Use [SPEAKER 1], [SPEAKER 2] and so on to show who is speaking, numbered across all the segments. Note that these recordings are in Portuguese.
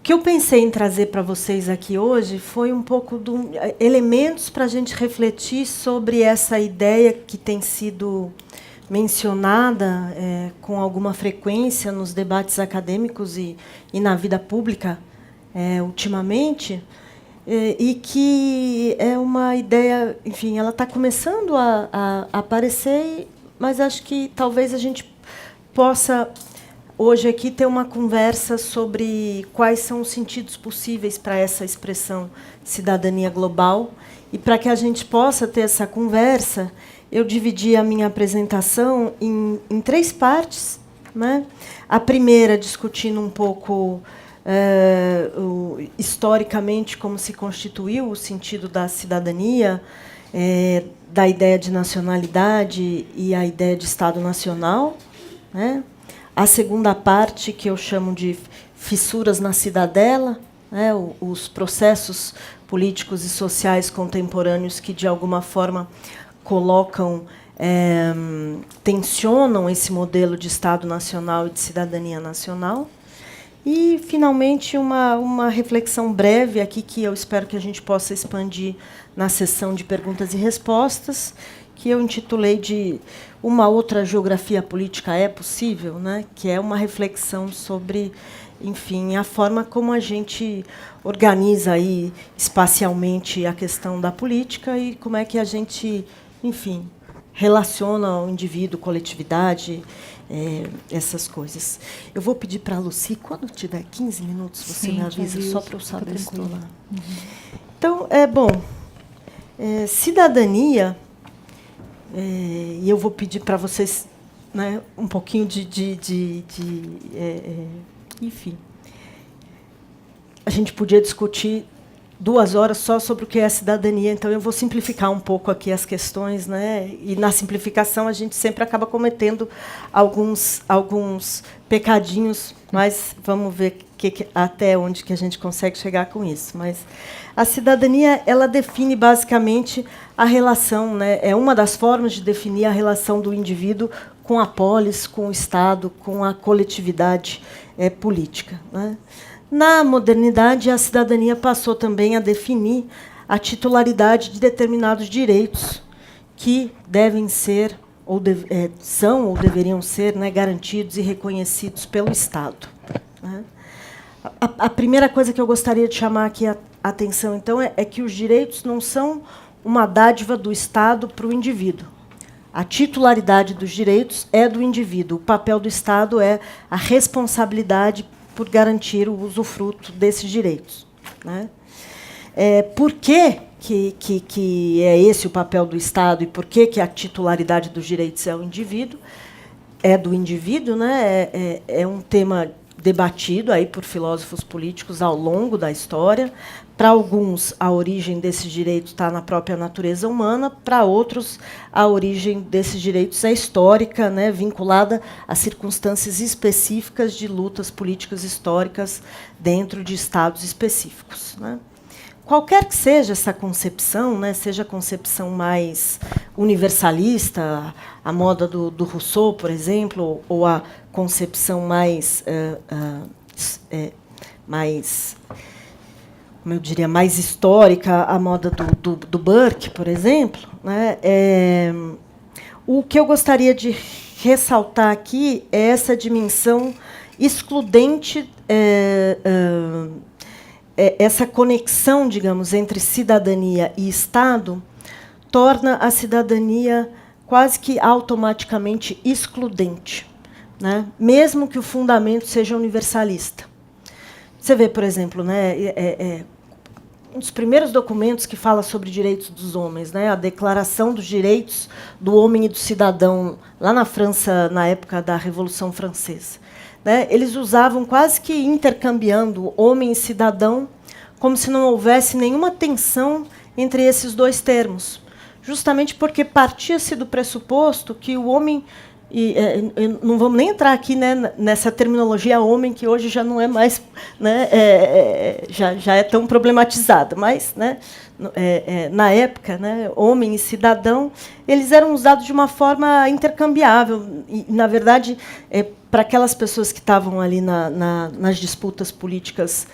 [SPEAKER 1] O que eu pensei em trazer para vocês aqui hoje foi um pouco de elementos para a gente refletir sobre essa ideia que tem sido mencionada com alguma frequência nos debates acadêmicos e na vida pública ultimamente, e que é uma ideia, enfim, ela está começando a aparecer, mas acho que talvez a gente possa hoje aqui ter uma conversa sobre quais são os sentidos possíveis para essa expressão cidadania global. E para que a gente possa ter essa conversa, eu dividi a minha apresentação em 3 partes, né? A primeira, discutindo um pouco historicamente como se constituiu o sentido da cidadania, da ideia de nacionalidade e a ideia de Estado nacional, né? A segunda parte, que eu chamo de fissuras na cidadela, né, os processos políticos e sociais contemporâneos que, de alguma forma, colocam, tensionam esse modelo de Estado nacional e de cidadania nacional. E, finalmente, uma reflexão breve aqui, que eu espero que a gente possa expandir na sessão de perguntas e respostas, que eu intitulei de Uma Outra Geografia Política é Possível, né? Que é uma reflexão sobre, enfim, a forma como a gente organiza aí espacialmente a questão da política e como é que a gente, enfim, relaciona o indivíduo, coletividade, essas coisas. Eu vou pedir para a Lucy, quando tiver 15 minutos, você me avisa, só para eu saber se estou lá. Então, cidadania, e eu vou pedir para vocês, né, um pouquinho enfim, a gente podia discutir 2 horas só sobre o que é cidadania, então eu vou simplificar um pouco aqui as questões, né? E na simplificação a gente sempre acaba cometendo alguns pecadinhos, mas vamos ver até onde que a gente consegue chegar com isso. Mas a cidadania, ela define basicamente a relação, né? É uma das formas de definir a relação do indivíduo com a polis, com o Estado, com a coletividade política, né? Na modernidade, a cidadania passou também a definir a titularidade de determinados direitos que devem ser, são ou deveriam ser, né, garantidos e reconhecidos pelo Estado, né? A primeira coisa que eu gostaria de chamar aqui a atenção, então, é que os direitos não são uma dádiva do Estado para o indivíduo. A titularidade dos direitos é do indivíduo. O papel do Estado é a responsabilidade por garantir o usufruto desses direitos, né? Por que é esse o papel do Estado e por que a titularidade dos direitos é do indivíduo, né? É um tema debatido aí por filósofos políticos ao longo da história. Para alguns, a origem desses direitos está na própria natureza humana, para outros, a origem desses direitos é histórica, né, vinculada a circunstâncias específicas de lutas políticas históricas dentro de estados específicos, né. Qualquer que seja essa concepção, né, seja a concepção mais universalista, a moda do Rousseau, por exemplo, ou a concepção mais como eu diria, mais histórica, a moda do Burke, por exemplo, né? O que eu gostaria de ressaltar aqui é essa dimensão excludente, essa conexão, digamos, entre cidadania e Estado, torna a cidadania quase que automaticamente excludente, né? Mesmo que o fundamento seja universalista. Você vê, por exemplo, né, um dos primeiros documentos que fala sobre direitos dos homens, né, a Declaração dos Direitos do Homem e do Cidadão, lá na França, na época da Revolução Francesa, né, eles usavam quase que intercambiando homem e cidadão, como se não houvesse nenhuma tensão entre esses 2 termos, justamente porque partia-se do pressuposto que o homem E não vamos nem entrar aqui, né, nessa terminologia homem, que hoje já não é mais, né, já é tão problematizada, mas, né, na época, né, homem e cidadão, eles eram usados de uma forma intercambiável. E, na verdade, para aquelas pessoas que estavam ali nas disputas políticas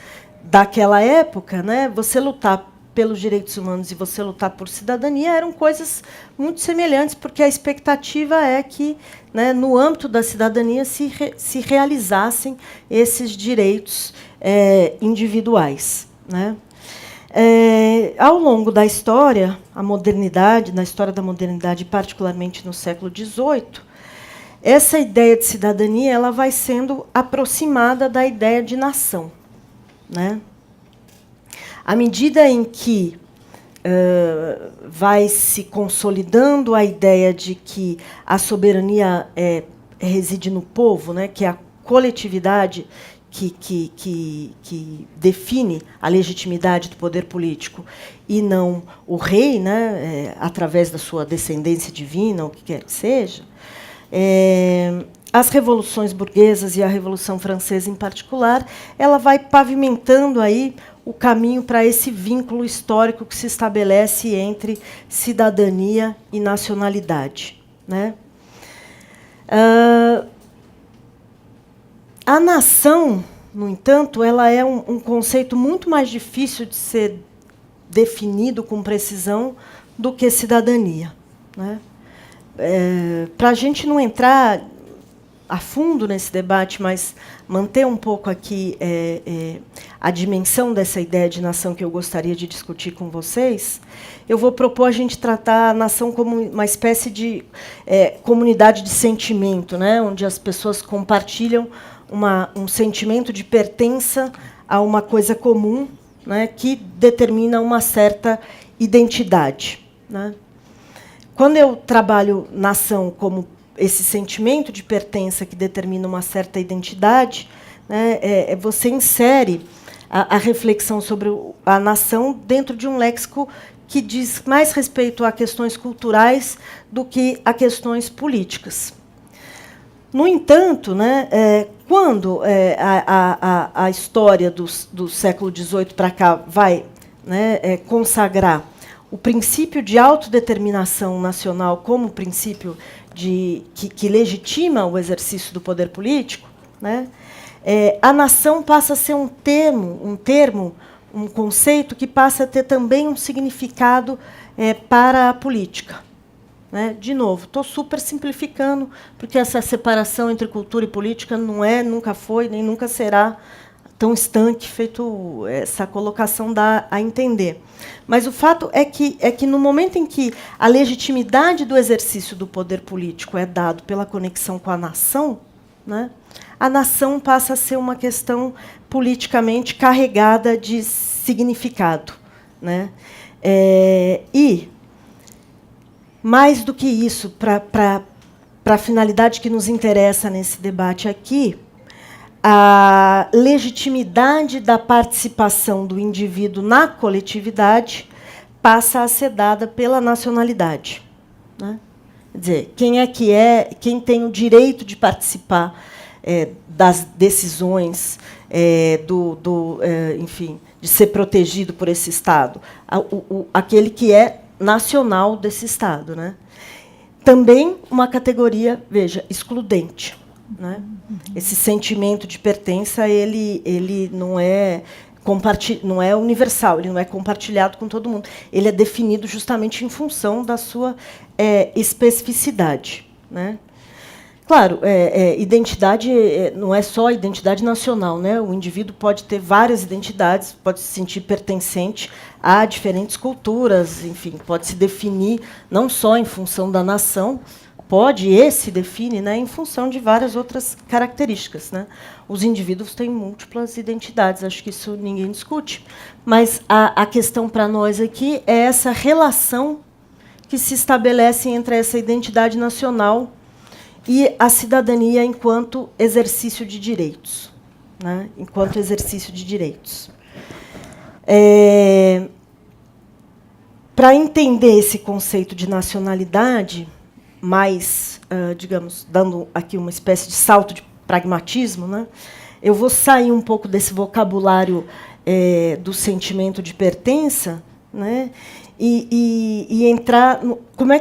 [SPEAKER 1] daquela época, né, você lutar pelos direitos humanos e você lutar por cidadania eram coisas muito semelhantes, porque a expectativa é que, né, no âmbito da cidadania se realizassem esses direitos individuais, né? Ao longo da história, a modernidade, na história da modernidade, particularmente no século XVIII, essa ideia de cidadania ela vai sendo aproximada da ideia de nação, né? À medida em que vai se consolidando a ideia de que a soberania reside no povo, né, que é a coletividade que define a legitimidade do poder político, e não o rei, né, através da sua descendência divina, o que quer que seja, as revoluções burguesas e a Revolução Francesa, em particular, ela vai pavimentando aí o caminho para esse vínculo histórico que se estabelece entre cidadania e nacionalidade, né? A nação, no entanto, ela é um conceito muito mais difícil de ser definido com precisão do que cidadania, né? Para a gente não entrar a fundo nesse debate, mas manter um pouco aqui a dimensão dessa ideia de nação que eu gostaria de discutir com vocês, eu vou propor a gente tratar a nação como uma espécie de comunidade de sentimento, né, onde as pessoas compartilham um sentimento de pertença a uma coisa comum, né, que determina uma certa identidade, né. Quando eu trabalho nação como esse sentimento de pertença que determina uma certa identidade, né, você insere a reflexão sobre a nação dentro de um léxico que diz mais respeito a questões culturais do que a questões políticas. No entanto, né, quando a história do século XVIII para cá vai, né, consagrar o princípio de autodeterminação nacional como princípio que legitima o exercício do poder político, né, a nação passa a ser um termo, um conceito que passa a ter também um significado para a política, né? De novo, estou super simplificando, porque essa separação entre cultura e política não nunca foi, nem nunca será tão estanque, feito essa colocação dá a entender. Mas o fato é que no momento em que a legitimidade do exercício do poder político é dado pela conexão com a nação, né, a nação passa a ser uma questão politicamente carregada de significado, né? E, mais do que isso, para a finalidade que nos interessa nesse debate aqui, a legitimidade da participação do indivíduo na coletividade passa a ser dada pela nacionalidade, né? Quer dizer, quem tem o direito de participar das decisões, enfim, de ser protegido por esse Estado, aquele que é nacional desse Estado, né? Também uma categoria, veja, excludente, né? Esse sentimento de pertença ele não é universal, ele não é compartilhado com todo mundo. Ele é definido justamente em função da sua especificidade, né? Claro, identidade não é só identidade nacional, né? O indivíduo pode ter várias identidades, pode se sentir pertencente a diferentes culturas, enfim, pode se definir não só em função da nação, se define, né, em função de várias outras características, né? Os indivíduos têm múltiplas identidades, acho que isso ninguém discute. Mas a questão para nós aqui é essa relação que se estabelece entre essa identidade nacional e a cidadania enquanto exercício de direitos, né? Enquanto exercício de direitos. Para entender esse conceito de nacionalidade mais digamos, dando aqui uma espécie de salto de pragmatismo, né? Eu vou sair um pouco desse vocabulário do sentimento de pertença, né? E entrar no, como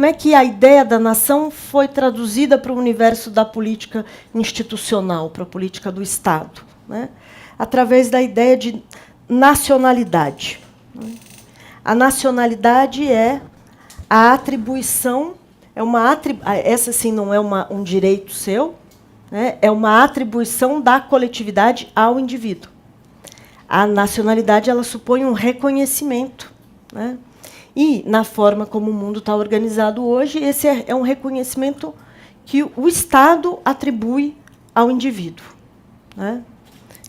[SPEAKER 1] é que a ideia da nação foi traduzida para o universo da política institucional, para a política do Estado, né? Através da ideia de nacionalidade. A nacionalidade é a atribuição, essa sim não é um direito seu, né? É uma atribuição da coletividade ao indivíduo. A nacionalidade ela supõe um reconhecimento, né? E, na forma como o mundo está organizado hoje, esse é um reconhecimento que o Estado atribui ao indivíduo, né?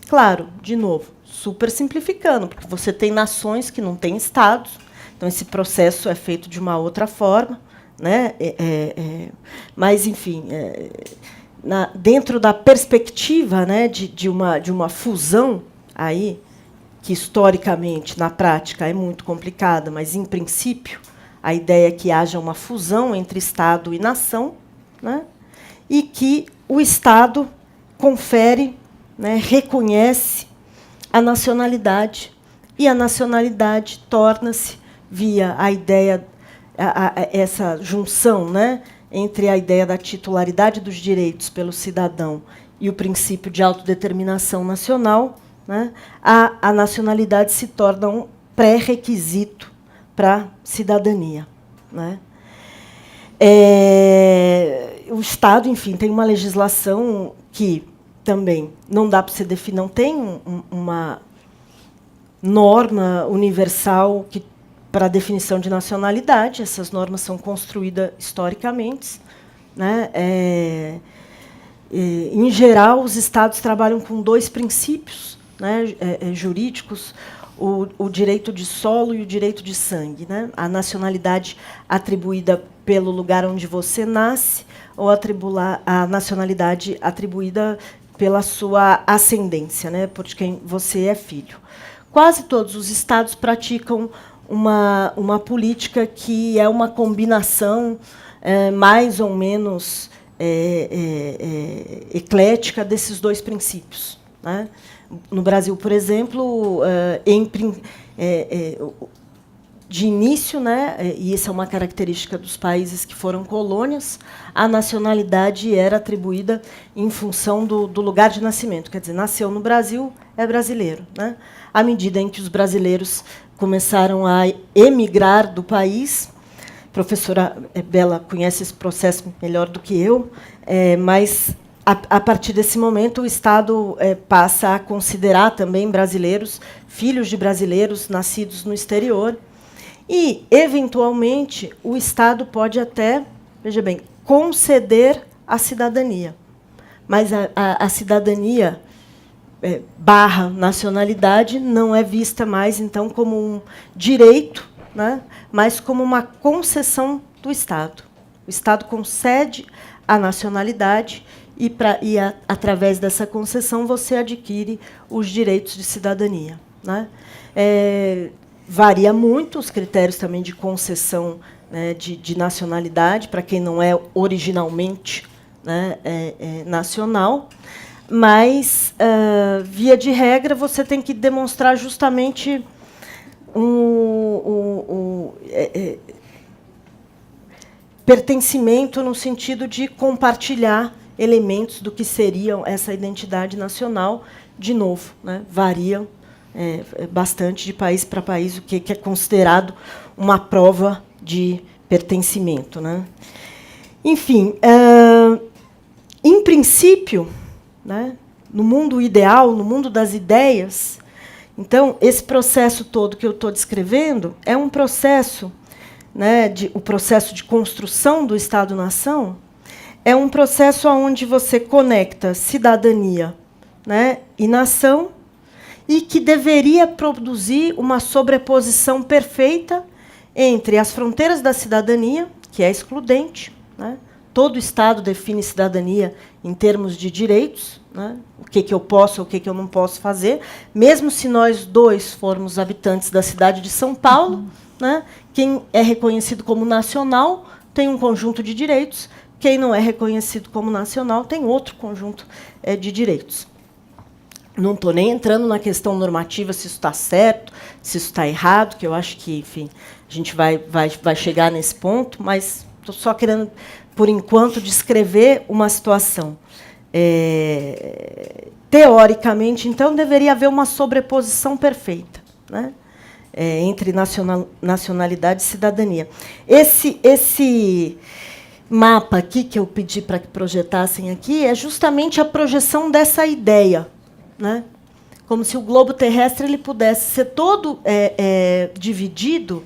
[SPEAKER 1] Claro, de novo, super simplificando, porque você tem nações que não têm Estados, então esse processo é feito de uma outra forma, né? Mas, enfim, dentro da perspectiva, né, de uma fusão aí, que historicamente, na prática, é muito complicada, mas, em princípio, a ideia é que haja uma fusão entre Estado e nação, né, e que o Estado confere, né, reconhece a nacionalidade, e a nacionalidade torna-se, via a ideia, essa junção, né, entre a ideia da titularidade dos direitos pelo cidadão e o princípio de autodeterminação nacional, né, a nacionalidade se torna um pré-requisito para a cidadania, né? O Estado, enfim, tem uma legislação que também não dá para você definir, não tem uma norma universal para a definição de nacionalidade. Essas normas são construídas historicamente, né? Em geral, os Estados trabalham com dois princípios, né, jurídicos, o direito de solo e o direito de sangue, né? A nacionalidade atribuída pelo lugar onde você nasce, ou a nacionalidade atribuída pela sua ascendência, né, por quem você é filho. Quase todos os Estados praticam uma política que é uma combinação mais ou menos eclética desses dois princípios, né? No Brasil, por exemplo, de início, né, e isso é uma característica dos países que foram colônias, a nacionalidade era atribuída em função do lugar de nascimento. Quer dizer, nasceu no Brasil, é brasileiro, né? À medida em que os brasileiros começaram a emigrar do país, a professora Bela conhece esse processo melhor do que eu, mas a partir desse momento, o Estado passa a considerar também brasileiros, filhos de brasileiros nascidos no exterior. E, eventualmente, o Estado pode até, veja bem, conceder a cidadania. Mas a cidadania barra nacionalidade não é vista mais, então, como um direito, né, mas como uma concessão do Estado. O Estado concede a nacionalidade e através dessa concessão, você adquire os direitos de cidadania, né? Varia muito os critérios também de concessão, né, de nacionalidade, para quem não é originalmente, né, nacional, mas, via de regra, você tem que demonstrar justamente pertencimento no sentido de compartilhar elementos do que seriam essa identidade nacional. De novo, né, variam bastante de país para país o que é considerado uma prova de pertencimento, né? Enfim, em princípio, né, no mundo ideal, no mundo das ideias, então, esse processo todo que eu estou descrevendo é um processo, né, o processo de construção do Estado-nação, é um processo onde você conecta cidadania, né, e nação, e que deveria produzir uma sobreposição perfeita entre as fronteiras da cidadania, que é excludente, né? Todo Estado define cidadania em termos de direitos, né? O que eu posso, o que eu não posso fazer, mesmo se nós dois formos habitantes da cidade de São Paulo, né? Quem é reconhecido como nacional tem um conjunto de direitos, quem não é reconhecido como nacional tem outro conjunto de direitos. Não estou nem entrando na questão normativa, se isso está certo, se isso está errado, que eu acho que, enfim, a gente vai chegar nesse ponto, mas estou só querendo, por enquanto, descrever uma situação. Teoricamente, então, deveria haver uma sobreposição perfeita, né, entre nacionalidade e cidadania. Esse mapa aqui, que eu pedi para que projetassem aqui, é justamente a projeção dessa ideia, né? Como se o globo terrestre ele pudesse ser todo dividido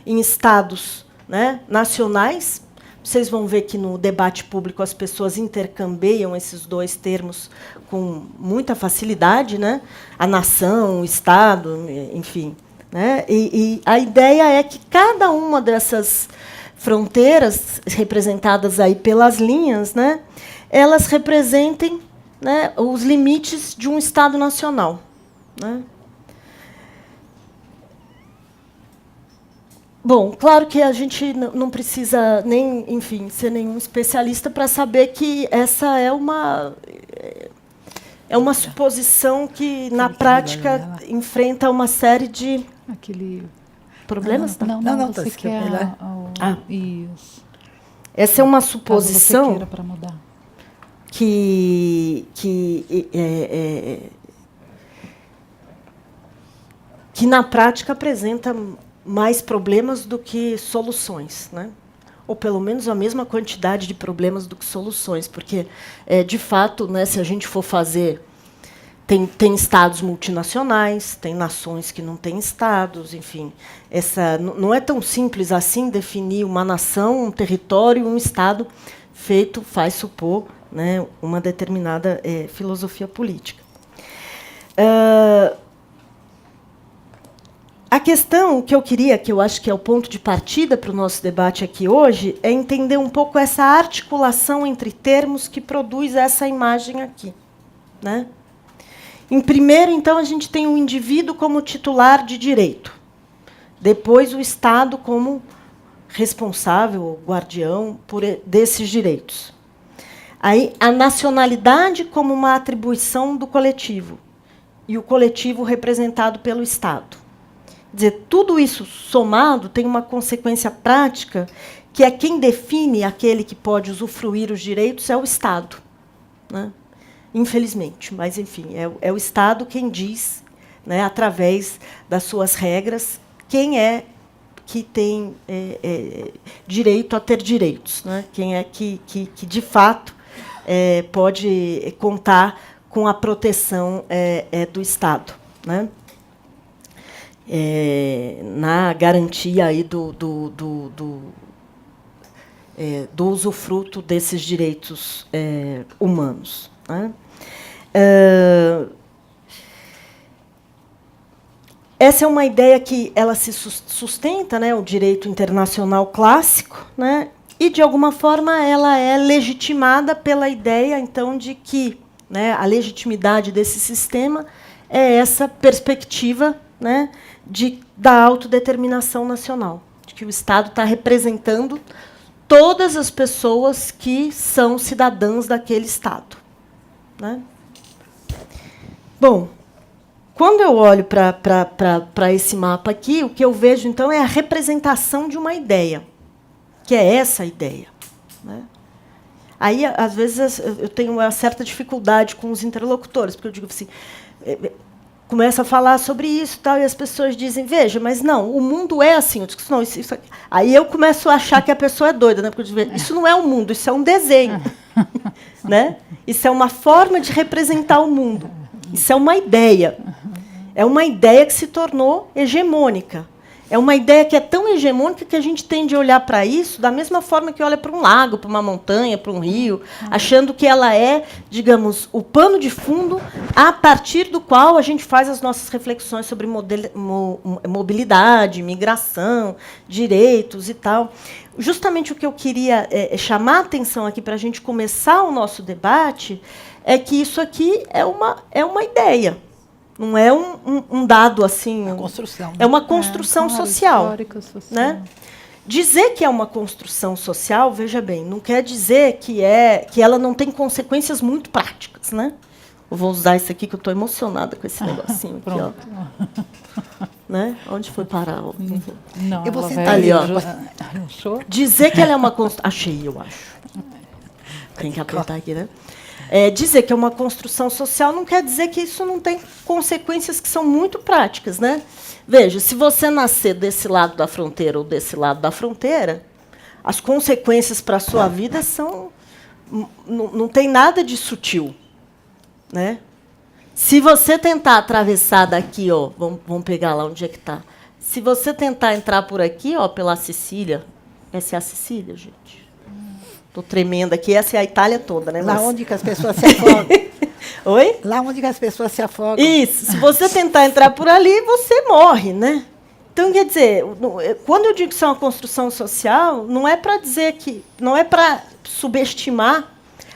[SPEAKER 1] em estados, né, nacionais. Vocês vão ver que no debate público as pessoas intercambiam esses dois termos com muita facilidade, né? A nação, o estado, enfim, né? E a ideia é que cada uma dessas fronteiras representadas aí pelas linhas, né, elas representem, né, os limites de um Estado nacional, né? Bom, claro que a gente não precisa nem, enfim, ser nenhum especialista para saber que essa é uma suposição que, na prática, enfrenta uma série de problemas.
[SPEAKER 2] Não, você quer isso.
[SPEAKER 1] Essa é uma suposição.
[SPEAKER 2] Caso você queira para mudar.
[SPEAKER 1] Que na prática apresenta mais problemas do que soluções, né? Ou pelo menos a mesma quantidade de problemas do que soluções, porque de fato, né, se a gente for fazer, tem estados multinacionais, tem nações que não têm estados, enfim, não é tão simples assim definir uma nação, um território, um estado faz supor, né, uma determinada filosofia política. A questão que eu queria, que eu acho que é o ponto de partida para o nosso debate aqui hoje, é entender um pouco essa articulação entre termos que produz essa imagem aqui, né? Em primeiro, então, a gente tem o indivíduo como titular de direito. Depois, o Estado como responsável, guardião desses direitos. Aí, a nacionalidade como uma atribuição do coletivo, e o coletivo representado pelo Estado. Quer dizer, tudo isso somado tem uma consequência prática, que é quem define aquele que pode usufruir os direitos é o Estado, né? Infelizmente, mas, enfim, é o Estado quem diz, né, através das suas regras, quem é que tem direito a ter direitos, né? Quem é que de fato, pode contar com a proteção do Estado, né? Na garantia aí do usufruto desses direitos humanos, né? Essa é uma ideia que ela se sustenta, né, o direito internacional clássico, né, e, de alguma forma, ela é legitimada pela ideia, então, de que, né, a legitimidade desse sistema é essa perspectiva, né, da autodeterminação nacional, de que o Estado está representando todas as pessoas que são cidadãs daquele Estado, né? Bom, quando eu olho para esse mapa aqui, o que eu vejo, então, é a representação de uma ideia, que é essa ideia, né? Aí, às vezes, eu tenho uma certa dificuldade com os interlocutores, porque eu digo assim, começa a falar sobre isso, tal, e as pessoas dizem, veja, mas não, o mundo é assim. Eu digo, não, isso aqui. Aí eu começo a achar que a pessoa é doida, né? Porque eu digo, isso não é o mundo, isso é um desenho. Né? Isso é uma forma de representar o mundo. Isso é uma ideia. É uma ideia que se tornou hegemônica. É uma ideia que é tão hegemônica que a gente tende a olhar para isso da mesma forma que olha para um lago, para uma montanha, para um rio, achando que ela é, digamos, o pano de fundo a partir do qual a gente faz as nossas reflexões sobre mobilidade, migração, direitos e tal. Justamente o que eu queria chamar a atenção aqui para a gente começar o nosso debate é que isso aqui é uma ideia. Não é um dado assim.
[SPEAKER 2] Uma construção.
[SPEAKER 1] É uma construção social.
[SPEAKER 2] Histórica, social.
[SPEAKER 1] Né? Dizer que é uma construção social, veja bem, não quer dizer que ela não tem consequências muito práticas, né? Eu vou usar isso aqui, que eu estou emocionada com esse negocinho aqui, ó. Né? Onde foi parar?
[SPEAKER 2] Não,
[SPEAKER 1] eu vou sentar ali, ó. Dizer que ela é uma construção... Achei, eu acho. Tem que apertar aqui, né? Dizer que é uma construção social não quer dizer que isso não tem consequências que são muito práticas, né? Veja, se você nascer desse lado da fronteira ou desse lado da fronteira, as consequências para a sua vida são... Não tem nada de sutil, né? Se você tentar atravessar daqui, ó, vamos pegar lá onde é que está. Se você tentar entrar por aqui, ó, pela Sicília, essa é a Sicília, gente. Estou tremenda aqui, essa é a Itália toda, né?
[SPEAKER 3] Lá onde que as pessoas se afogam.
[SPEAKER 1] Oi?
[SPEAKER 3] Lá onde que as pessoas se afogam.
[SPEAKER 1] Isso. Se você tentar entrar por ali, você morre, né? Então, quer dizer, quando eu digo que isso é uma construção social, não é para dizer que... Não é para subestimar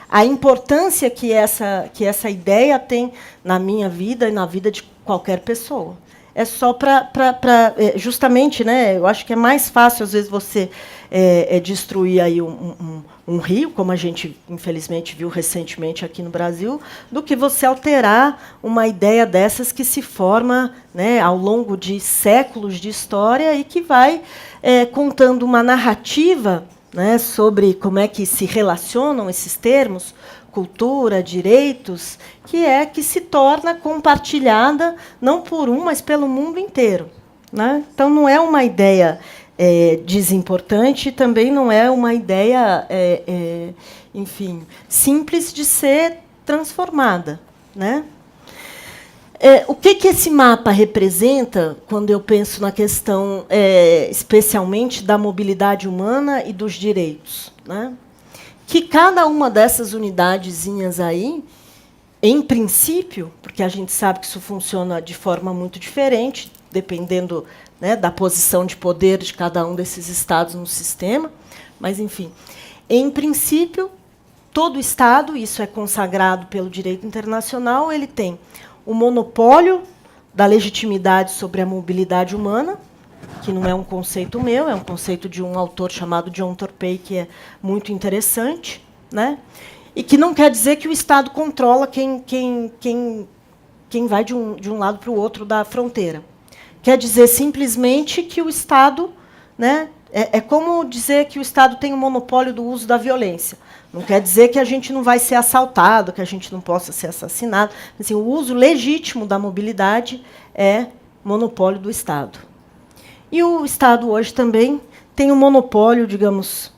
[SPEAKER 1] a importância que essa ideia tem na minha vida e na vida de qualquer pessoa. É só para justamente, né? Eu acho que é mais fácil, às vezes, você destruir aí um rio, como a gente, infelizmente, viu recentemente aqui no Brasil, do que você alterar uma ideia dessas que se forma, né, ao longo de séculos de história e que vai contando uma narrativa, né, sobre como é que se relacionam esses termos, cultura, direitos, que se torna compartilhada, não por mas pelo mundo inteiro, né? Então, não é uma ideia desimportante, também não é uma ideia, enfim, simples de ser transformada, né? O que esse mapa representa, quando eu penso na questão, especialmente, da mobilidade humana e dos direitos, né? Que cada uma dessas unidadezinhas aí, em princípio, porque a gente sabe que isso funciona de forma muito diferente, dependendo, né, da posição de poder de cada um desses estados no sistema, mas, enfim, em princípio, todo Estado, isso é consagrado pelo direito internacional, ele tem o monopólio da legitimidade sobre a mobilidade humana, que não é um conceito meu, é um conceito de um autor chamado John Torpey, que é muito interessante, né? E que não quer dizer que o Estado controla quem vai de um lado para o outro da fronteira. Quer dizer simplesmente que o Estado, né, é como dizer que o Estado tem o monopólio do uso da violência. Não quer dizer que a gente não vai ser assaltado, que a gente não possa ser assassinado. Assim, o uso legítimo da mobilidade é monopólio do Estado. E o Estado hoje também tem um monopólio, digamos,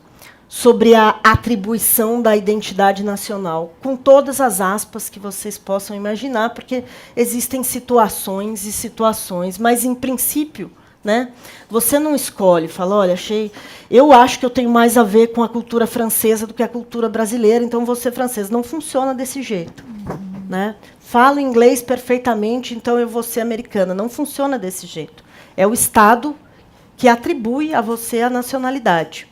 [SPEAKER 1] sobre a atribuição da identidade nacional, com todas as aspas que vocês possam imaginar, porque existem situações e situações, mas, em princípio, né, você não escolhe, fala, olha, eu acho que eu tenho mais a ver com a cultura francesa do que a cultura brasileira, então vou ser francesa. Não funciona desse jeito. Né? Falo inglês perfeitamente, então eu vou ser americana. Não funciona desse jeito. É o Estado que atribui a você a nacionalidade.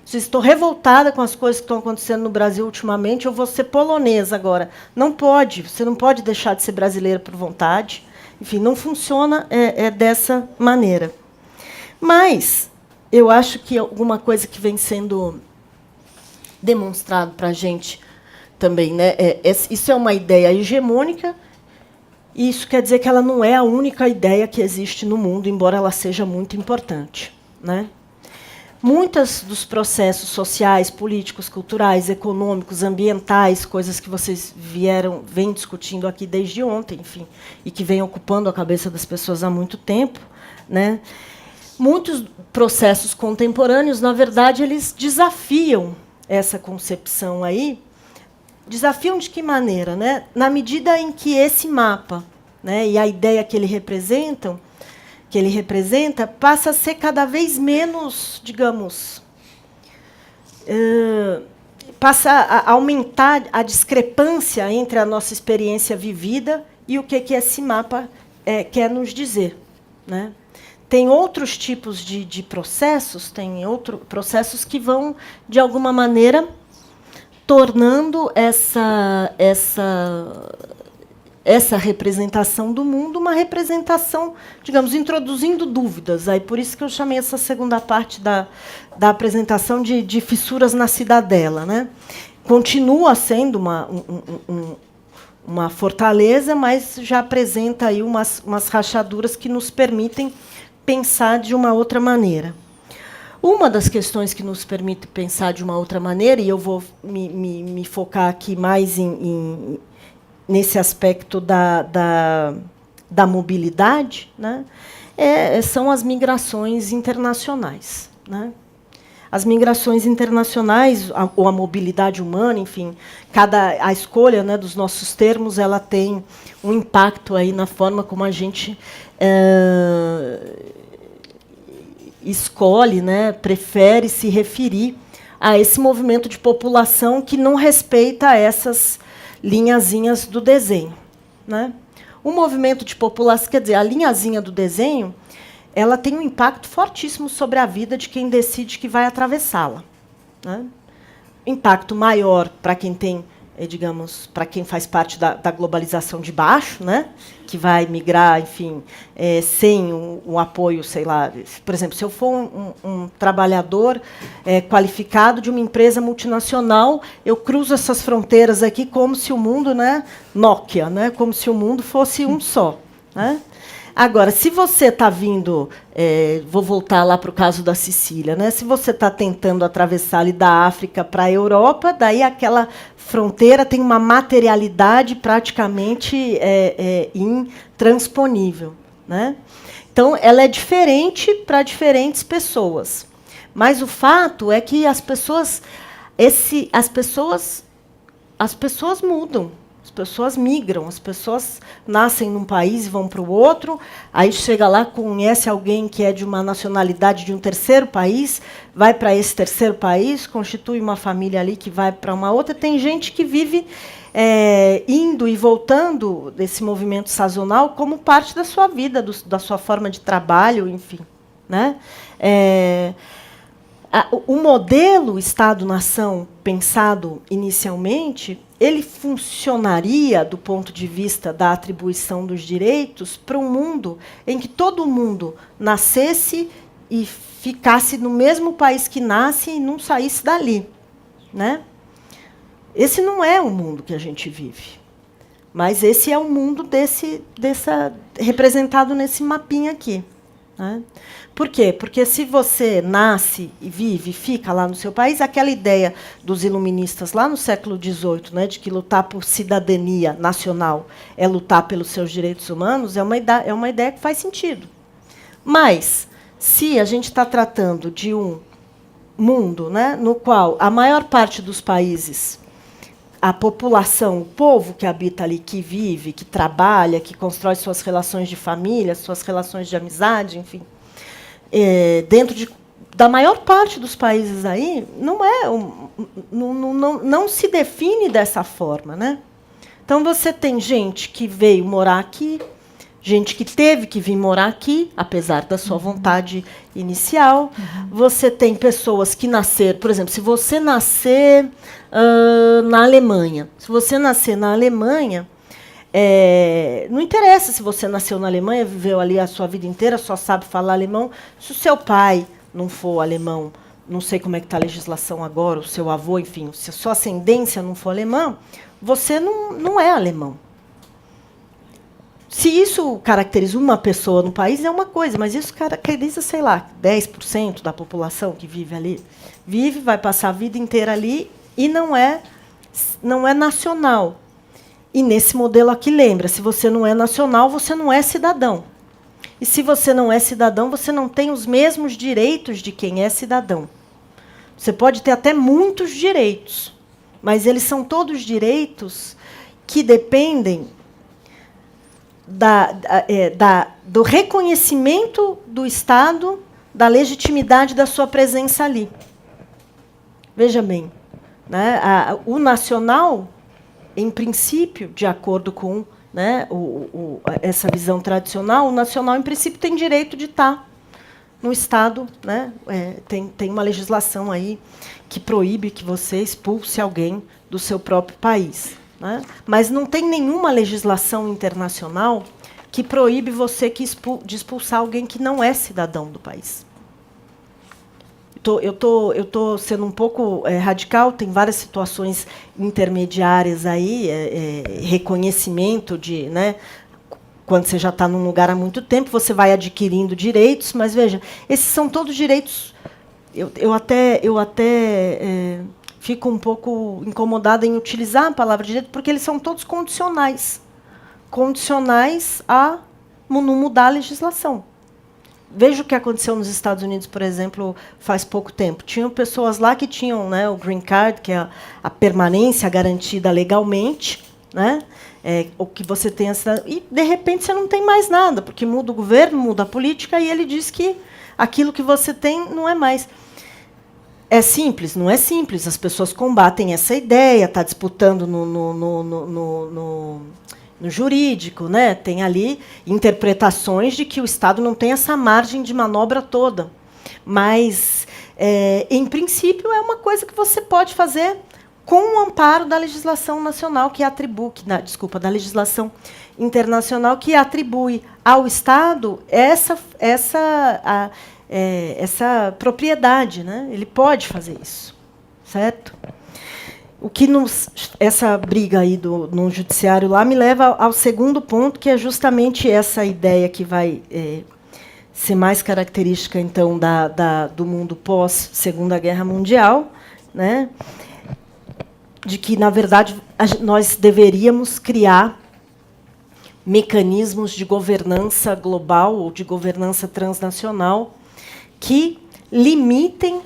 [SPEAKER 1] Se estou revoltada com as coisas que estão acontecendo no Brasil ultimamente, eu vou ser polonesa agora. Não pode, você não pode deixar de ser brasileira por vontade. Enfim, não funciona dessa maneira. Mas eu acho que alguma coisa que vem sendo demonstrado para a gente também, né, isso é uma ideia hegemônica, e isso quer dizer que ela não é a única ideia que existe no mundo, embora ela seja muito importante, né? Muitos dos processos sociais, políticos, culturais, econômicos, ambientais, coisas que vocês vêm discutindo aqui desde ontem, enfim, e que vêm ocupando a cabeça das pessoas há muito tempo, né? Muitos processos contemporâneos, na verdade, eles desafiam essa concepção aí. Desafiam de que maneira, né? Na medida em que esse mapa, né, e a ideia que ele representa, passa a ser cada vez menos, digamos, passa a aumentar a discrepância entre a nossa experiência vivida e o que esse mapa quer nos dizer, né? Tem outros tipos de processos, processos que vão, de alguma maneira, tornando essa representação do mundo, uma representação, digamos, introduzindo dúvidas. Aí, por isso que eu chamei essa segunda parte da apresentação de fissuras na cidadela, né? Continua sendo uma fortaleza, mas já apresenta aí umas rachaduras que nos permitem pensar de uma outra maneira. Uma das questões que nos permite pensar de uma outra maneira, e eu vou me focar aqui mais nesse aspecto da mobilidade, né, são as migrações internacionais. Né? As migrações internacionais, ou a mobilidade humana, enfim, a escolha, né, dos nossos termos, ela tem um impacto aí na forma como a gente escolhe, né, prefere se referir a esse movimento de população que não respeita essas linhazinhas do desenho. Né? O movimento de população, quer dizer, a linhazinha do desenho, ela tem um impacto fortíssimo sobre a vida de quem decide que vai atravessá-la. Né? Impacto maior para quem tem, digamos, para quem faz parte da globalização de baixo, né? Que vai migrar, enfim, sem o apoio, sei lá. Por exemplo, se eu for um trabalhador qualificado de uma empresa multinacional, eu cruzo essas fronteiras aqui como se o mundo, né, Nokia, né, como se o mundo fosse um só. Né? Agora, se você está vindo, vou voltar lá para o caso da Sicília, né? Se você está tentando atravessar ali da África para a Europa, daí aquela fronteira tem uma materialidade praticamente intransponível. Né? Então, ela é diferente para diferentes pessoas. Mas o fato é que as pessoas mudam. As pessoas migram, as pessoas nascem num país e vão para o outro, aí chega lá, conhece alguém que é de uma nacionalidade de um terceiro país, vai para esse terceiro país, constitui uma família ali que vai para uma outra. Tem gente que vive indo e voltando desse movimento sazonal como parte da sua vida, da sua forma de trabalho, enfim. Né? O modelo Estado-nação pensado inicialmente, ele funcionaria, do ponto de vista da atribuição dos direitos, para um mundo em que todo mundo nascesse e ficasse no mesmo país que nasce e não saísse dali. Né? Esse não é o mundo que a gente vive. Mas esse é o mundo representado nesse mapinha aqui. Né? Por quê? Porque se você nasce e vive, fica lá no seu país, aquela ideia dos iluministas lá no século XVIII, né, de que lutar por cidadania nacional é lutar pelos seus direitos humanos, é uma ideia que faz sentido. Mas, se a gente está tratando de um mundo, né, no qual a maior parte dos países, a população, o povo que habita ali, que vive, que trabalha, que constrói suas relações de família, suas relações de amizade, enfim, dentro da maior parte dos países aí, não se define dessa forma. Né? Então, você tem gente que veio morar aqui, gente que teve que vir morar aqui, apesar da sua vontade inicial. Você tem pessoas que nasceram, por exemplo, se você nascer na Alemanha, não interessa se você nasceu na Alemanha, viveu ali a sua vida inteira, só sabe falar alemão. Se o seu pai não for alemão, não sei como é que está a legislação agora, o seu avô, enfim, se a sua ascendência não for alemã, você não é alemão. Se isso caracteriza uma pessoa no país, é uma coisa, mas isso caracteriza, sei lá, 10% da população que vive ali. Vive, vai passar a vida inteira ali e não é nacional. E nesse modelo aqui, lembra, se você não é nacional, você não é cidadão. E se você não é cidadão, você não tem os mesmos direitos de quem é cidadão. Você pode ter até muitos direitos, mas eles são todos direitos que dependem do reconhecimento do Estado, da legitimidade da sua presença ali. Veja bem, né, o nacional, em princípio, de acordo com, né, essa visão tradicional, o nacional, em princípio, tem direito de estar no Estado. Né, tem uma legislação aí que proíbe que você expulse alguém do seu próprio país. né? Mas não tem nenhuma legislação internacional que proíbe você de expulsar alguém que não é cidadão do país. Eu tô sendo um pouco radical, tem várias situações intermediárias aí, reconhecimento de, né, quando você já está num lugar há muito tempo, você vai adquirindo direitos, mas veja, esses são todos direitos. Eu até fico um pouco incomodada em utilizar a palavra direito, porque eles são todos condicionais. Condicionais a não mudar a legislação. Veja o que aconteceu nos Estados Unidos, por exemplo, faz pouco tempo. Tinham pessoas lá que tinham, né, o green card, que é a permanência garantida legalmente, né, o que você tem e de repente você não tem mais nada, porque muda o governo, muda a política e ele diz que aquilo que você tem não é mais. É simples? Não é simples. As pessoas combatem essa ideia, está disputando no jurídico, né? Tem ali interpretações de que o Estado não tem essa margem de manobra toda. Mas, em princípio, é uma coisa que você pode fazer com o amparo da legislação nacional que atribui, da legislação internacional que atribui ao Estado essa propriedade, né? Ele pode fazer isso, certo? O que essa briga aí no judiciário lá me leva ao segundo ponto, que é justamente essa ideia que vai ser mais característica então do mundo pós Segunda Guerra Mundial, né? De que na verdade nós deveríamos criar mecanismos de governança global ou de governança transnacional que limitem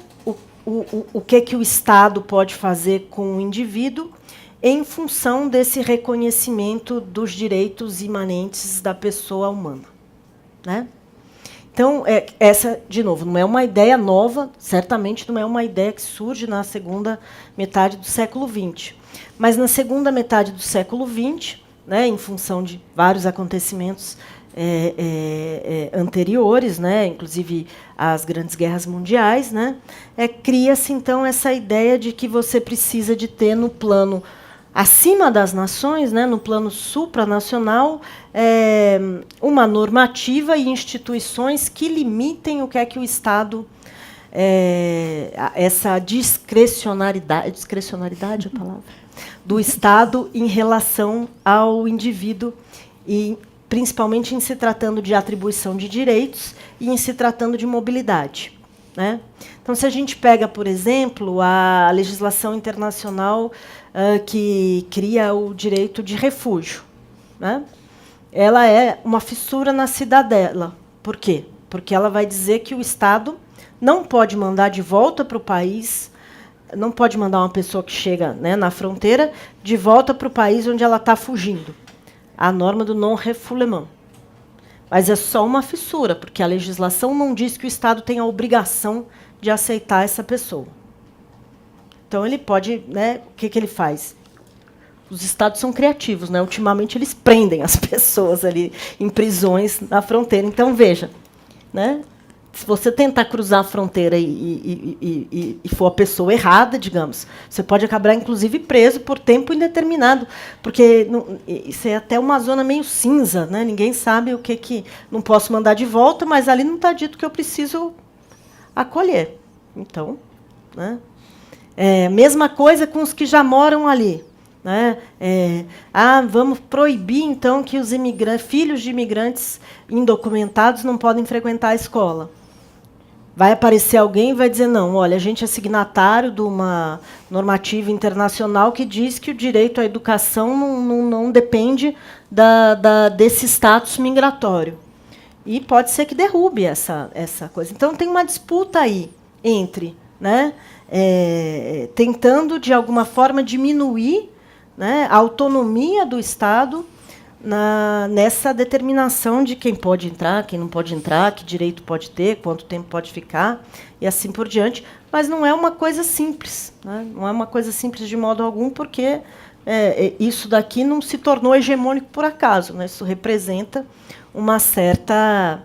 [SPEAKER 1] o que o Estado pode fazer com o indivíduo em função desse reconhecimento dos direitos imanentes da pessoa humana, né? Então, essa, de novo, não é uma ideia nova, certamente não é uma ideia que surge na segunda metade do século XX. Mas, na segunda metade do século XX, né, em função de vários acontecimentos anteriores, né, inclusive as grandes guerras mundiais, né, cria-se, então, essa ideia de que você precisa de ter no plano acima das nações, né, no plano supranacional, uma normativa e instituições que limitem o que é que o Estado, essa discrecionalidade é a palavra, do Estado em relação ao indivíduo, e principalmente em se tratando de atribuição de direitos e em se tratando de mobilidade, né? Então, se a gente pega, por exemplo, a legislação internacional que cria o direito de refúgio, né? Ela é uma fissura na cidadela. Por quê? Porque ela vai dizer que o Estado não pode mandar de volta para o país, não pode mandar uma pessoa que chega, né, na fronteira de volta para o país onde ela está fugindo. A norma do non-refoulement. Mas é só uma fissura, porque a legislação não diz que o Estado tem a obrigação de aceitar essa pessoa. Então, ele pode, né, o que ele faz? Os Estados são criativos, né? Ultimamente, eles prendem as pessoas ali em prisões na fronteira. Então, veja, né? Se você tentar cruzar a fronteira e for a pessoa errada, digamos, você pode acabar, inclusive, preso por tempo indeterminado, porque isso é até uma zona meio cinza, né? Ninguém sabe o que não posso mandar de volta, mas ali não está dito que eu preciso acolher. Então, né? Mesma coisa com os que já moram ali, né? Vamos proibir, então, que os filhos de imigrantes indocumentados não podem frequentar a escola. Vai aparecer alguém e vai dizer, não, olha, a gente é signatário de uma normativa internacional que diz que o direito à educação não depende desse status migratório. E pode ser que derrube essa coisa. Então, tem uma disputa aí entre, né, tentando, de alguma forma, diminuir, né, a autonomia do Estado nessa determinação de quem pode entrar, quem não pode entrar, que direito pode ter, quanto tempo pode ficar, e assim por diante. Mas não é uma coisa simples, né? Não é uma coisa simples de modo algum, porque isso daqui não se tornou hegemônico por acaso, né? Isso representa uma certa...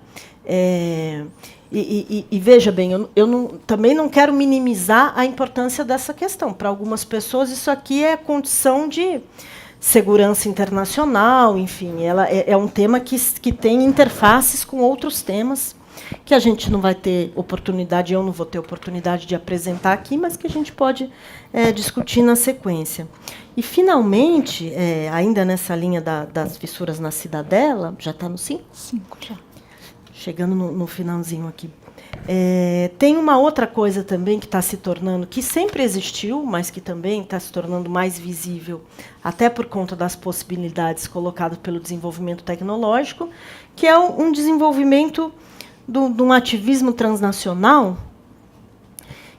[SPEAKER 1] E veja bem, eu também não quero minimizar a importância dessa questão. Para algumas pessoas, isso aqui é condição de segurança internacional, enfim, ela é um tema que tem interfaces com outros temas que a gente não vai ter oportunidade, eu não vou ter oportunidade de apresentar aqui, mas que a gente pode discutir na sequência. E, finalmente, ainda nessa linha das fissuras na cidadela, já está no 5?
[SPEAKER 2] 5, já.
[SPEAKER 1] Chegando no finalzinho aqui. Tem uma outra coisa também que está se tornando, que sempre existiu, mas que também está se tornando mais visível, até por conta das possibilidades colocadas pelo desenvolvimento tecnológico, que é um desenvolvimento de um ativismo transnacional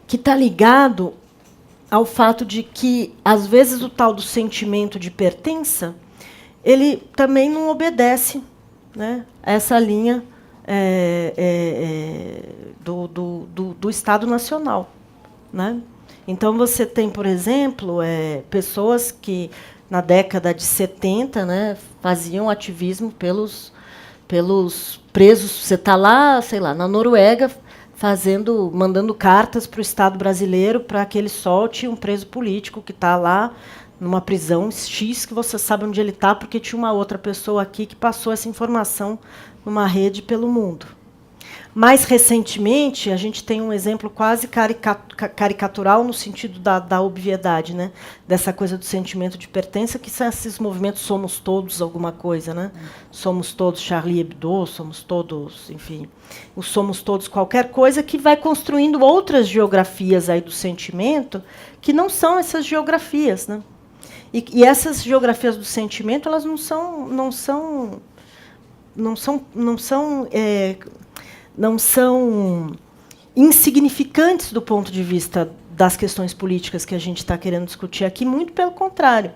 [SPEAKER 1] que está ligado ao fato de que, às vezes, o tal do sentimento de pertença, ele também não obedece, né, a essa linha do Estado Nacional, né? Então, você tem, por exemplo, pessoas que, na década de 70, né, faziam ativismo pelos presos. Você está lá, sei lá, na Noruega, mandando cartas para o Estado brasileiro para que ele solte um preso político que está lá numa prisão X, que você sabe onde ele está, porque tinha uma outra pessoa aqui que passou essa informação numa rede pelo mundo. Mais recentemente, a gente tem um exemplo quase caricatural no sentido da obviedade, né? Dessa coisa do sentimento de pertença, que são esses movimentos somos todos alguma coisa, né? Somos todos Charlie Hebdo, somos todos, enfim, o somos todos qualquer coisa, que vai construindo outras geografias aí do sentimento que não são essas geografias, né? E essas geografias do sentimento, elas não são insignificantes do ponto de vista das questões políticas que a gente está querendo discutir aqui, muito pelo contrário.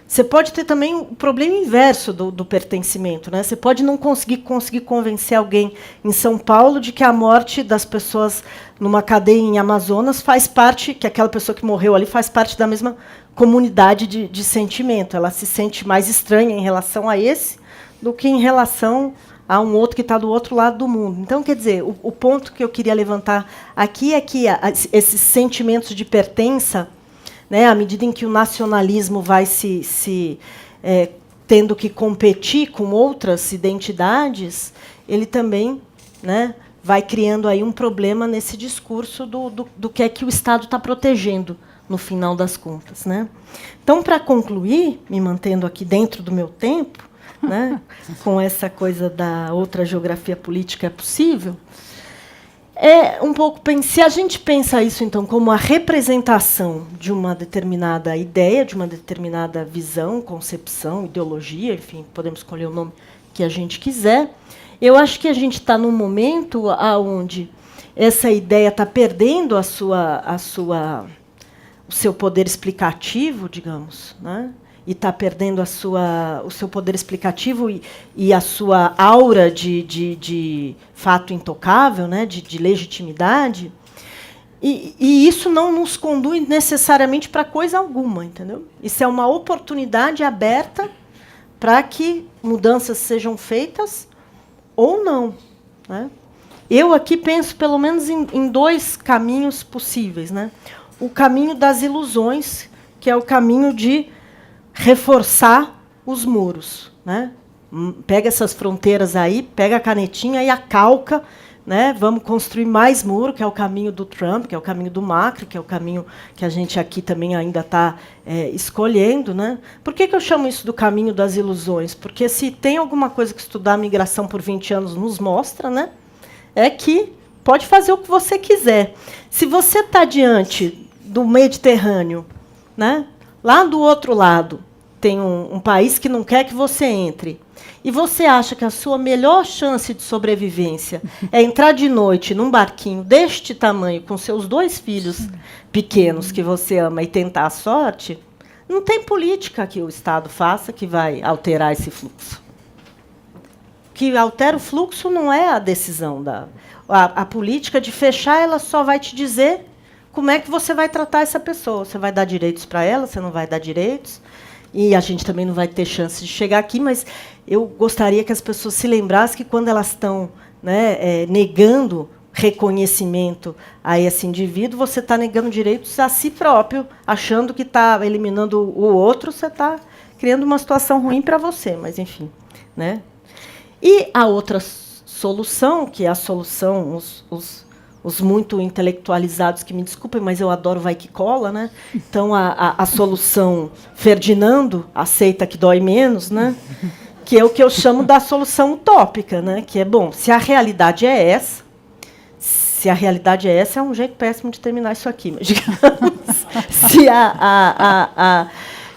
[SPEAKER 1] Você pode ter também o problema inverso do pertencimento, né? Você pode não conseguir convencer alguém em São Paulo de que a morte das pessoas numa cadeia em Amazonas faz parte, que aquela pessoa que morreu ali faz parte da mesma comunidade de sentimento. Ela se sente mais estranha em relação a esse do que em relação a um outro que está do outro lado do mundo. Então, quer dizer, o ponto que eu queria levantar aqui é que esses sentimentos de pertença, né, à medida em que o nacionalismo vai tendo que competir com outras identidades, ele também, né, vai criando aí um problema nesse discurso do que é que o Estado está protegendo, no final das contas, né? Então, para concluir, me mantendo aqui dentro do meu tempo, né, com essa coisa da outra geografia política é possível, um pouco, se a gente pensa isso, então, como a representação de uma determinada ideia, de uma determinada visão, concepção, ideologia, enfim, podemos escolher o nome que a gente quiser, eu acho que a gente está num momento onde essa ideia está perdendo o seu poder explicativo, digamos, né? E está perdendo o seu poder explicativo e a sua aura de fato intocável, né, de legitimidade, e isso não nos conduz necessariamente para coisa alguma, entendeu? Isso é uma oportunidade aberta para que mudanças sejam feitas ou não, né? Eu aqui penso, pelo menos, em dois caminhos possíveis, né? O caminho das ilusões, que é o caminho de reforçar os muros, né? Pega essas fronteiras aí, pega a canetinha e a calca, né? Vamos construir mais muro, que é o caminho do Trump, que é o caminho do Macri, que é o caminho que a gente aqui também ainda está escolhendo, né? Por que eu chamo isso do caminho das ilusões? Porque se tem alguma coisa que estudar a migração por 20 anos nos mostra, né? É que pode fazer o que você quiser. Se você está diante do Mediterrâneo, né? Lá do outro lado tem um país que não quer que você entre, e você acha que a sua melhor chance de sobrevivência é entrar de noite num barquinho deste tamanho, com seus 2 filhos pequenos que você ama, e tentar a sorte, não tem política que o Estado faça que vai alterar esse fluxo. O que altera o fluxo não é a decisão a política de fechar, ela só vai te dizer como é que você vai tratar essa pessoa. Você vai dar direitos para ela, você não vai dar direitos. E a gente também não vai ter chance de chegar aqui, mas eu gostaria que as pessoas se lembrassem que, quando elas estão, né, negando reconhecimento a esse indivíduo, você está negando direitos a si próprio, achando que está eliminando o outro, você está criando uma situação ruim para você, mas enfim, né? E a outra solução, que é a solução, os muito intelectualizados que me desculpem, mas eu adoro vai que cola, né? Então a solução Ferdinando, aceita que dói menos, né? Que é o que eu chamo da solução utópica, né? Que é, bom, se a realidade é essa, é um jeito péssimo de terminar isso aqui, mas digamos,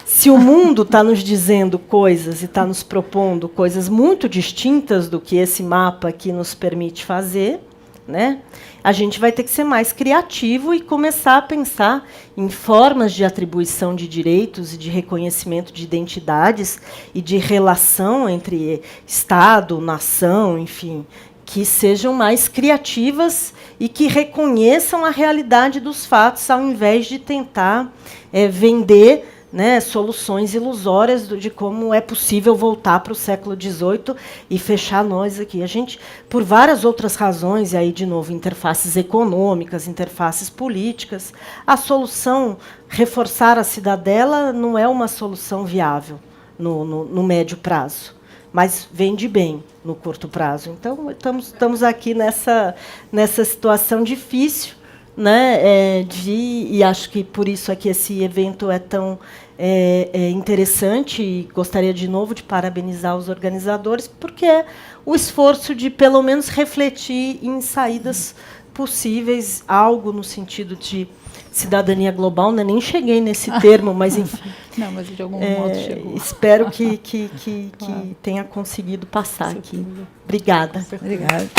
[SPEAKER 1] se o mundo está nos dizendo coisas e está nos propondo coisas muito distintas do que esse mapa aqui nos permite fazer, né, a gente vai ter que ser mais criativo e começar a pensar em formas de atribuição de direitos e de reconhecimento de identidades e de relação entre Estado, nação, enfim, que sejam mais criativas e que reconheçam a realidade dos fatos, ao invés de tentar vender, né, soluções ilusórias de como é possível voltar para o século XVIII e fechar nós aqui. A gente, por várias outras razões, e aí, de novo, interfaces econômicas, interfaces políticas, a solução, reforçar a cidadela, não é uma solução viável no médio prazo, mas vende bem no curto prazo. Então, estamos aqui nessa situação difícil, né, e acho que por isso é que esse evento é tão interessante, e gostaria de novo de parabenizar os organizadores, porque é o esforço de, pelo menos, refletir em saídas possíveis, algo no sentido de cidadania global, né? Nem cheguei nesse termo, mas enfim.
[SPEAKER 2] Não, mas de algum modo chegou.
[SPEAKER 1] Espero que tenha conseguido passar aqui. Obrigada.
[SPEAKER 3] Obrigada.